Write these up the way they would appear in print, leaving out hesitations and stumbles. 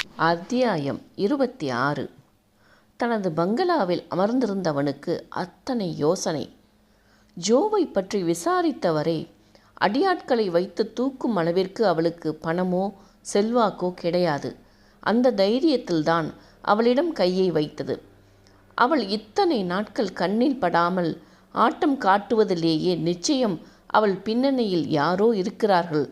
அத்தியாயம் 26. தனது பங்களாவில் அமர்ந்திருந்தவனுக்கு அத்தனை யோசனை. ஜோவை பற்றி விசாரித்தவரை அடியாட்களை வைத்து தூக்கும் அளவிற்கு அவளுக்கு பணமோ செல்வாக்கோ கிடையாது. அந்த தைரியத்தில்தான் அவளிடம் கையை வைத்தது. அவள் இத்தனை நாட்கள் கண்ணில் படாமல் ஆட்டம் காட்டுவதிலேயே நிச்சயம் அவள் பின்னணியில் யாரோ இருக்கிறார்கள்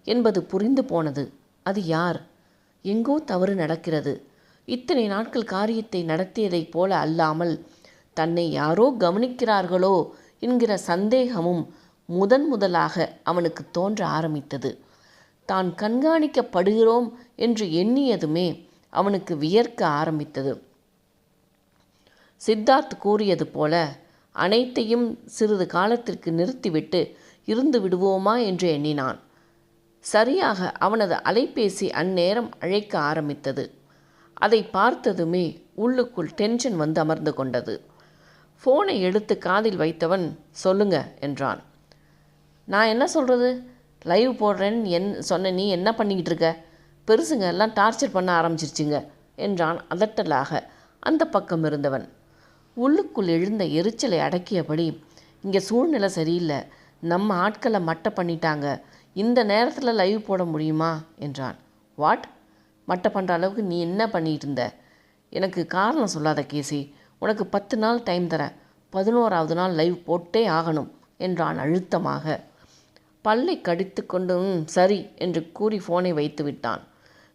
என்பது புரிந்து போனது. அது யார்? எங்கோ தவறு நடக்கிறது. இத்தனை நாட்கள் காரியத்தை நடத்தியதைப் போல அல்லாமல் தன்னை யாரோ கவனிக்கிறார்களோ என்கிற சந்தேகமும் முதலாக அவனுக்கு தோன்ற ஆரம்பித்தது. தான் கண்காணிக்கப்படுகிறோம் என்று எண்ணியதுமே அவனுக்கு வியர்க்க ஆரம்பித்தது. சித்தார்த் கூறியது போல அனைத்தையும் சிறிது காலத்திற்கு நிறுத்திவிட்டு இருந்து விடுவோமா என்று எண்ணினான். சரியாக அவனது அலைபேசி அந்நேரம் அழைக்க ஆரம்பித்தது. அதை பார்த்ததுமே உள்ளுக்குள் டென்ஷன் வந்து அமர்ந்து கொண்டது. ஃபோனை எடுத்து காதில் வைத்தவன் சொல்லுங்க என்றான். நான் என்ன சொல்கிறது? லைவ் போடுறேன்னு சொன்ன நீ என்ன பண்ணிக்கிட்டு இருக்க? பெருசுங்க எல்லாம் டார்ச்சர் பண்ண ஆரம்பிச்சிருச்சுங்க என்றான் அதட்டலாக அந்த பக்கம் இருந்தவன். உள்ளுக்குள் எழுந்த எரிச்சலை அடக்கியபடி, இங்கே சூழ்நிலை சரியில்லை, நம்ம ஆட்களை மட்டை பண்ணிட்டாங்க, இந்த நேரத்தில் லைவ் போட முடியுமா என்றான். வாட்? மட்டை பண்ணுற அளவுக்கு நீ என்ன பண்ணிகிட்டு இருந்த? எனக்கு காரணம் சொல்லாத கேசி, உனக்கு 10 நாள் டைம் தரேன், 11ஆவது நாள் லைவ் போட்டே ஆகணும் என்றான் அழுத்தமாக. பல்லை கடித்து கொண்டு சரி என்று கூறி ஃபோனை வைத்து விட்டான்.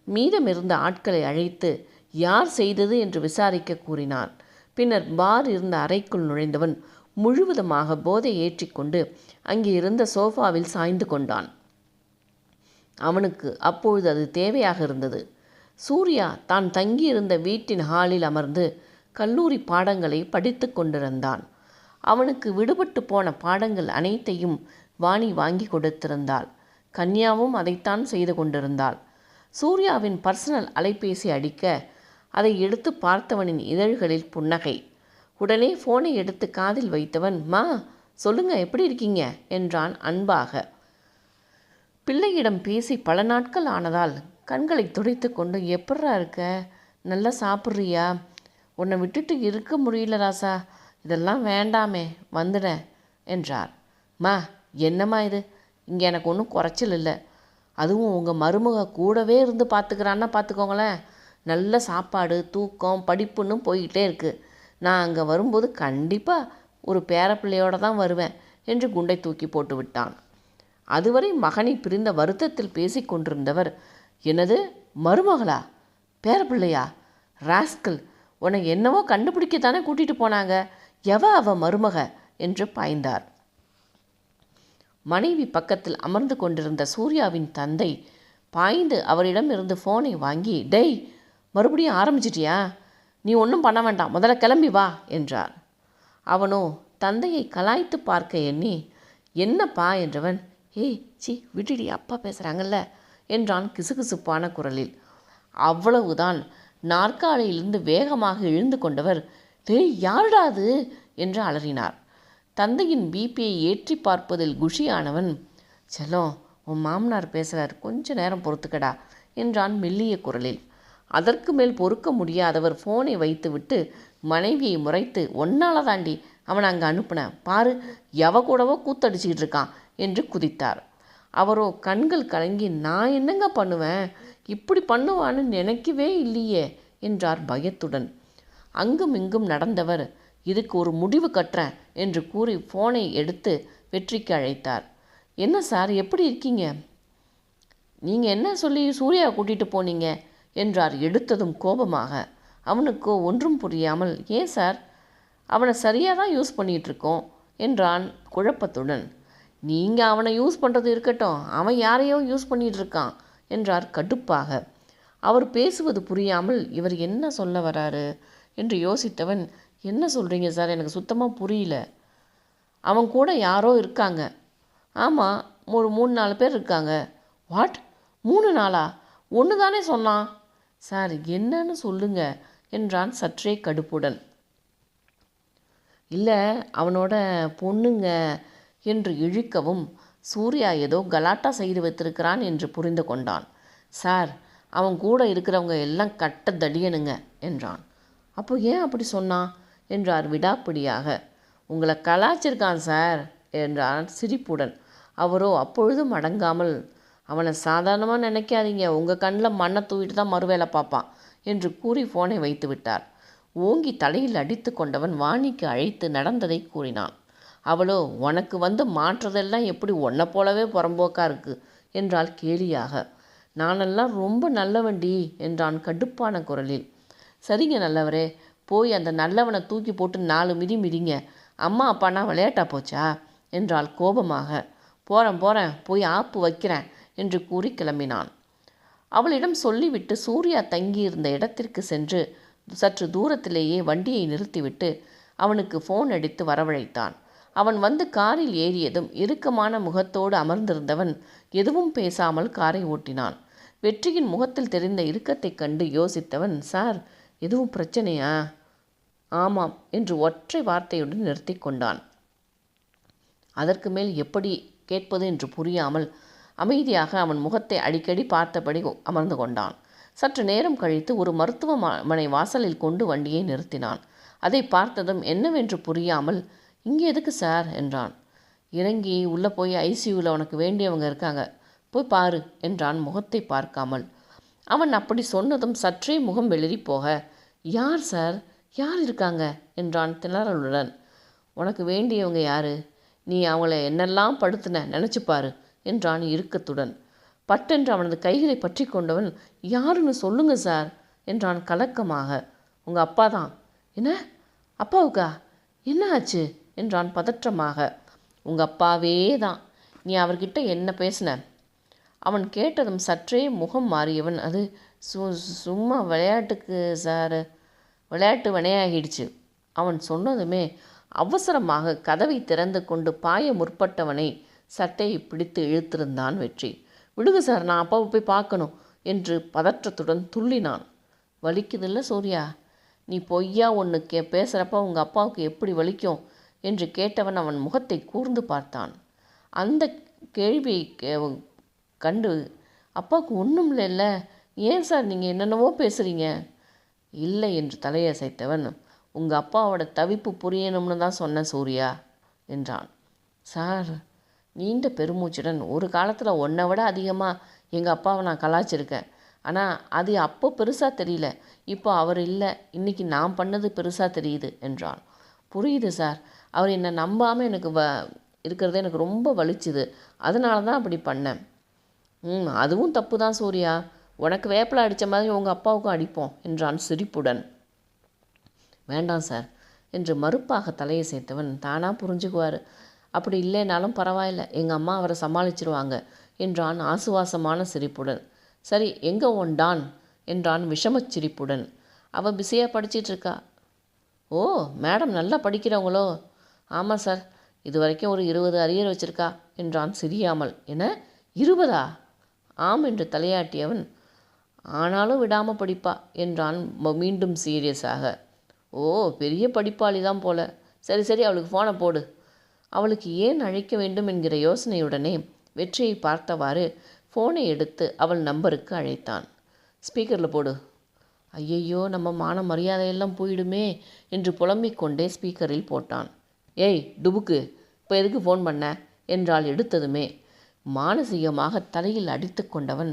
மீதமிருந்த ஆட்களை அழைத்து யார் செய்தது என்று விசாரிக்க கூறினான். பின்னர் பார் இருந்த அறைக்குள் நுழைந்தவன் முழுவதுமாக போதை ஏற்றிக்கொண்டு அங்கே இருந்த சோஃபாவில் சாய்ந்து கொண்டான். அவனுக்கு அப்பொழுது அது தேவையாக இருந்தது. சூர்யா தான் தங்கியிருந்த வீட்டின் ஹாலில் அமர்ந்து கல்லூரி பாடங்களை படித்து கொண்டிருந்தான். அவனுக்கு விடுபட்டு போன பாடங்கள் அனைத்தையும் வாணி வாங்கி கொடுத்திருந்தாள். கன்யாவும் அதைத்தான் செய்து கொண்டிருந்தாள். சூர்யாவின் பர்சனல் அலைபேசி அடிக்க அதை எடுத்து பார்த்தவனின் இதழ்களில் புன்னகை. உடனே ஃபோனை எடுத்து காதில் வைத்தவன், மா சொல்லுங்க, எப்படி இருக்கீங்க என்றான் அன்பாக. பிள்ளையிடம் பேசி பல நாட்கள் ஆனதால் கண்களை துடைத்து கொண்டு, எப்பட்றா இருக்க? நல்லா சாப்பிட்றியா? உன்னை விட்டுட்டு இருக்க முடியல ராசா, இதெல்லாம் வேண்டாமே, வந்துடேன் என்றார். மா என்னம்மா இது? இங்கே எனக்கு ஒன்றும் குறைச்சல் இல்லை. அதுவும் உங்கள் மருமக கூடவே இருந்து பார்த்துக்கிறான்னா பார்த்துக்கோங்களேன். நல்ல சாப்பாடு, தூக்கம், படிப்புன்னு போய்கிட்டே இருக்குது. நான் அங்கே வரும்போது கண்டிப்பாக ஒரு பேரப்பிள்ளையோடு தான் வருவேன் என்று குண்டை தூக்கி போட்டு விட்டான். அதுவரை மகனை பிரிந்த வருத்தத்தில் பேசி கொண்டிருந்தவர், என்னது மருமகளா? பேரப்பிள்ளையா? ராஸ்கல், உன்னை என்னவோ கண்டுபிடிக்கத்தானே கூட்டிகிட்டு போனாங்க, அவ மருமக என்று பாய்ந்தார். மனைவி பக்கத்தில் அமர்ந்து கொண்டிருந்த சூர்யாவின் தந்தை பாய்ந்து அவரிடம் இருந்து ஃபோனை வாங்கி, டேய் மறுபடியும் ஆரம்பிச்சிட்டியா? நீ ஒன்றும் பண்ண வேண்டாம், முதல்ல கிளம்பி வா என்றார். அவனோ தந்தையை கலாய்த்து பார்க்க எண்ணி, என்னப்பா என்றவன், ஏய் சி விட்டுடி, அப்பா பேசுகிறாங்கல்ல என்றான் கிசுகிசுப்பான குரலில். அவ்வளவுதான். நாற்காலியிலிருந்து வேகமாக எழுந்து கொண்டவர், டேய் யாருடா அது என்று அலறினார். தந்தையின் பிபியை ஏற்றி பார்ப்பதில் குஷியானவன், செல்லம் உன் மாமனார் பேசுகிறார், கொஞ்ச நேரம் பொறுத்துக்கடா என்றான் மெல்லிய குரலில். அதற்கு மேல் பொறுக்க முடியாதவர் ஃபோனை வைத்துவிட்டு மனைவியை முறைத்து, ஒன்னால தாண்டி அவனை அங்கே அனுப்புனேன் பாரு, கூடவோ கூத்தடிச்சிக்கிட்டு இருக்கான் என்று குதித்தார். அவரோ கண்கள் கலங்கி, நான் என்னங்க பண்ணுவேன், இப்படி பண்ணுவான்னு நினைக்கவே இல்லையே என்றார் பயத்துடன். அங்கும் இங்கும் நடந்தவர், இதுக்கு ஒரு முடிவு கட்டுறேன் என்று கூறி ஃபோனை எடுத்து வெற்றிக்கு அழைத்தார். என்ன சார், எப்படி இருக்கீங்க? நீங்கள் என்ன சொல்லி சூர்யாவை கூட்டிகிட்டு போனீங்க என்றார் எடுத்ததும் கோபமாக. அவனுக்கோ ஒன்றும் புரியாமல், ஏன் சார், அவனை சரியாக தான் யூஸ் பண்ணிகிட்ருக்கோம் என்றான் குழப்பத்துடன். நீங்கள் அவனை யூஸ் பண்ணுறது இருக்கட்டும், அவன் யாரையோ யூஸ் பண்ணிகிட்டு இருக்கான் என்றார் கடுப்பாக. அவர் பேசுவது புரியாமல் இவர் என்ன சொல்ல வராரு என்று யோசித்தவன், என்ன சொல்கிறீங்க சார், எனக்கு சுத்தமாக புரியல. அவன் கூட யாரோ இருக்காங்க. ஆமாம், ஒரு 3-4 பேர் இருக்காங்க. வாட், 3 நாளா? ஒன்று தானே சொன்னான். சார் என்னன்னு சொல்லுங்க என்றான் சற்றே கடுப்புடன். இல்லை, அவனோட பொண்ணுங்க என்று இழுக்கவும் சூர்யா ஏதோ கலாட்டா செய்து வைத்திருக்கிறான் என்று புரிந்து கொண்டான். சார், அவன் கூட இருக்கிறவங்க எல்லாம் கட்ட தடியனுங்க என்றான். அப்போ ஏன் அப்படி சொன்னான் என்றார் விடாப்பிடியாக. உங்களை கலாச்சிருக்கான் சார் என்றான் சிரிப்புடன். அவரோ அப்பொழுதும் அடங்காமல், அவனை சாதாரணமாக நினைக்காதீங்க, உங்கள் கண்ணில் மண்ணை தூவிட்டு தான் மறுவேலை பார்ப்பான் என்று கூறி ஃபோனை வைத்து விட்டார். ஓங்கி தலையில் அடித்து கொண்டவன் வாணிக்கு அழைத்து நடந்ததை கூறினான். அவளோ, உனக்கு வந்து மாற்றுறதெல்லாம் எப்படி ஒன்றை போலவே புறம்போக்கா இருக்கு என்றாள் கேலியாக. நானெல்லாம் ரொம்ப நல்லவண்டி என்றான் கடுப்பான குரலில். சரிங்க நல்லவரே, போய் அந்த நல்லவனை தூக்கி போட்டு 4 மிதி மிதிங்க. அம்மா அப்பானா விளையாட்டா போச்சா என்றாள் கோபமாக. போகிறேன் போய் ஆப்பு வைக்கிறேன் என்று கூறி கிளம்பினான். அவளிடம் சொல்லிவிட்டு சூர்யா தங்கியிருந்த இடத்திற்கு சென்று சற்று தூரத்திலேயே வண்டியை நிறுத்திவிட்டு அவனுக்கு ஃபோன் அடித்து வரவழைத்தான். அவன் வந்து காரில் ஏறியதும் இறுக்கமான முகத்தோடு அமர்ந்திருந்தவன் எதுவும் பேசாமல் காரை ஓட்டினான். வெற்றியின் முகத்தில் தெரிந்த இறுக்கத்தைக் கண்டு யோசித்தவன், சார் எதுவும் பிரச்சனையா? ஆமாம் என்று ஒற்றை வார்த்தையுடன் நிறுத்தி கொண்டான். அதற்கு மேல் எப்படி கேட்பது என்று புரியாமல் அமைதியாக அவன் முகத்தை அடிக்கடி பார்த்தபடி அமர்ந்து கொண்டான். சற்று நேரம் கழித்து ஒரு மருத்துவமனை வாசலில் கொண்டு வண்டியை நிறுத்தினான். அதை பார்த்ததும் என்னவென்று புரியாமல், இங்கே எதுக்கு சார் என்றான். இறங்கி உள்ளே போய் ஐசியூவில் உனக்கு வேண்டியவங்க இருக்காங்க, போய் பாரு என்றான் முகத்தை பார்க்காமல். அவன் அப்படி சொன்னதும் சற்றே முகம் வெளிரி போக, யார் சார், யார் இருக்காங்க என்றான் திணறலுடன். உனக்கு வேண்டியவங்க யாரு? நீ அவங்கள என்னெல்லாம் படுத்துன நினச்சிப்பாரு என்றான் இறுக்கத்துடன். பட்டென்று அவனது கைகளை பற்றி கொண்டவன், யாருன்னு சொல்லுங்க சார் என்றான் கலக்கமாக. உங்கள் அப்பா தான். என்ன, அப்பாவுக்கா? என்ன ஆச்சு என்றான் பதற்றமாக. உங்கள் அப்பாவே தான். நீ அவர்கிட்ட என்ன பேசின? அவன் கேட்டதும் சற்றே முகம் மாறியவன், அது சும்மா விளையாட்டுக்கு சார், விளையாட்டு வினையாகிடுச்சு. அவன் சொன்னதுமே அவசரமாக கதவை திறந்து கொண்டு பாய முற்பட்டவனை சட்டையை பிடித்து இழுத்திருந்தான் வெற்றி. விடுங்க சார், நான் அப்பாவை போய் பார்க்கணும் என்று பதற்றத்துடன் துள்ளினான். வலிக்குதில்ல சூர்யா? நீ பொய்யா ஒன்று பேசுகிறப்ப உங்கள் அப்பாவுக்கு எப்படி வலிக்கும் என்று கேட்டவன் அவன் முகத்தை கூர்ந்து பார்த்தான். அந்த கேள்வியை கண்டு, அப்பாவுக்கு ஒன்றும் இல்லைல்ல, ஏன் சார் நீங்கள் என்னென்னவோ பேசுகிறீங்க? இல்லை என்று தலையசைத்தவன், உங்கள் அப்பாவோட தவிப்பு புரியணும்னு தான் சொன்னேன் சூர்யா என்றான். சார், நீண்ட பெருமூச்சுடன், ஒரு காலத்தில் உன்னை விட அதிகமாக எங்கள் அப்பாவை நான் கலாச்சிருக்கேன். ஆனால் அது அப்போ பெருசாக தெரியல, இப்போ அவர் இல்லை, இன்றைக்கி நான் பண்ணது பெருசாக தெரியுது என்றான். புரியுது சார், அவர் என்னை நம்பாமல் எனக்கு இருக்கிறது எனக்கு ரொம்ப வலிச்சுது, அதனால தான் அப்படி பண்ணேன். அதுவும் தப்பு தான் சூர்யா, உனக்கு வேப்பிலை அடித்த மாதிரி உங்கள் அப்பாவுக்கும் அடிப்போம் என்றான் சிரிப்புடன். வேண்டாம் சார் என்று மறுப்பாக தலையை சேர்த்தவன், தானாக புரிஞ்சுக்குவார், அப்படி இல்லைனாலும் பரவாயில்ல, எங்கள் அம்மா அவரை சமாளிச்சிருவாங்க என்றான் ஆசுவாசமான சிரிப்புடன். சரி, எங்கே டான் என்றான் விஷமச் சிரிப்புடன். அவள் பிஸியாக படிச்சிட்ருக்கா. ஓ, மேடம் நல்லா படிக்கிறவங்களோ? ஆமாம் சார், இது வரைக்கும் ஒரு 20 அரியர் வச்சுருக்கா என்றான் சிரியாமல். என்ன, 20ஆ? ஆம் என்று தலையாட்டியவன், ஆனாலும் விடாமல் படிப்பா என்றான் மீண்டும் சீரியஸாக. ஓ, பெரிய படிப்பாளி தான் போல. சரி சரி, அவளுக்கு ஃபோனை போடு. அவளுக்கு ஏன் அழைக்க வேண்டும் என்கிற யோசனையுடனே வெற்றியை பார்த்தவாறு ஃபோனை எடுத்து அவள் நம்பருக்கு அழைத்தான். ஸ்பீக்கரில் போடு. ஐயையோ, நம்ம மான மரியாதையெல்லாம் போயிடுமே என்று புலம்பிக் கொண்டே ஸ்பீக்கரில் போட்டான். ஏய் டுபுக்கு, இப்போ எதுக்கு ஃபோன் பண்ண என்றால் எடுத்ததுமே. மானசீகமாக தலையில் அடித்து கொண்டவன்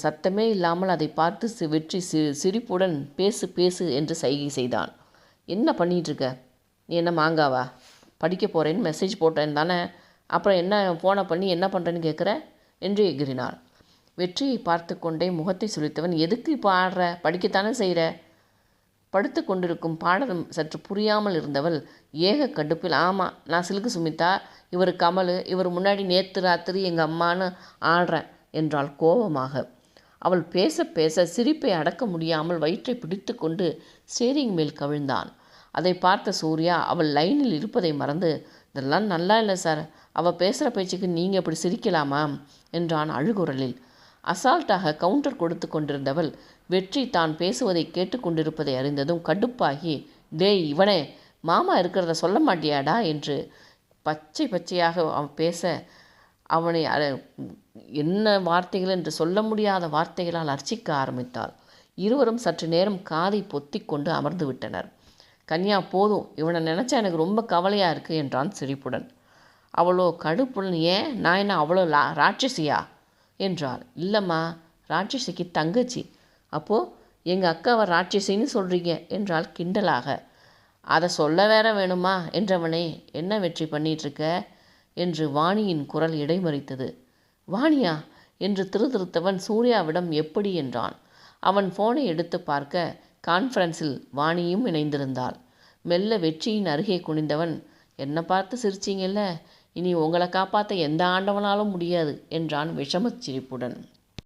சத்தமே இல்லாமல் அதை பார்த்து வெற்றி சிரிப்புடன் பேசு பேசு என்று சைகை செய்தான். என்ன பண்ணிகிட்ருக்க? நீ என்ன மாங்காவா? படிக்க போகிறேன்னு மெசேஜ் போட்டேன் தானே, அப்புறம் என்ன ஃபோனை பண்ணி என்ன பண்ணுறேன்னு கேட்குற என்று எகிறினாள். வெற்றியை பார்த்து கொண்டே முகத்தை சுழித்தவன், எதுக்கு இப்போ ஆடுற? படிக்கத்தானே செய்கிற? படுத்து கொண்டிருக்கும் பாடலும் சற்று புரியாமல் இருந்தவள் ஏக கடுப்பில், ஆமாம், நான் சிலுக்கு சுமிதா, இவர் கமல், இவர் முன்னாடி நேற்று ராத்திரி எங்கள் அம்மானு ஆடுறேன் என்றாள் கோபமாக. அவள் பேச பேச சிரிப்பை அடக்க முடியாமல் வயிற்றை பிடித்து கொண்டு ஸ்டேரிங் மேல் கவிழ்ந்தான். அதை பார்த்த சூர்யா அவள் லைனில் இருப்பதை மறந்து, இதெல்லாம் நல்லா இல்லை சார், அவள் பேசுகிற பேச்சுக்கு நீங்கள் இப்படி சிரிக்கலாமா என்றான் அழுகுரலில். அசால்ட்டாக கவுண்டர் கொடுத்து கொண்டிருந்தவள் வெற்றி தான் பேசுவதை கேட்டுக்கொண்டிருப்பதை அறிந்ததும் கடுப்பாகி, டேய் இவனே, மாமா இருக்கிறத சொல்ல மாட்டியாடா என்று பச்சையாக அவன் பேச அவனை என்ன வார்த்தைகள் என்று சொல்ல முடியாத வார்த்தைகளால் அர்ச்சிக்க ஆரம்பித்தாள். இருவரும் சற்று நேரம் காதை பொத்தி கொண்டு அமர்ந்து விட்டனர். கன்யா, போதும், இவனை நினச்சா எனக்கு ரொம்ப கவலையாக இருக்குது என்றான் சிரிப்புடன். அவளோ கடுப்புடன், ஏன், நான் என்ன அவ்வளோ ராட்சசியா என்றாள். இல்லைம்மா, ராட்சசிக்கு தங்கச்சி. அப்போது எங்கள் அக்காவை ராட்சசின்னு சொல்கிறீங்க என்றாள் கிண்டலாக. அதை சொல்ல வேற வேணுமா என்றவனே, என்ன வெற்றி பண்ணிகிட்ருக்க என்று வாணியின் குரல் இடைமறித்தது. வாணியா என்று திருத்தவன் சூர்யாவிடம் எப்படி என்றான். அவன் ஃபோனை எடுத்து பார்க்க கான்ஃபரன்ஸில் வாணியும் இணைந்திருந்தாள். மெல்ல வெற்றியின் அருகே குனிந்தவன், என்னை பார்த்து சிரிச்சிங்கல்ல, இனி உங்களை காப்பாற்ற எந்த ஆண்டவனாலும் முடியாது என்றான் விஷமச் சிரிப்புடன்.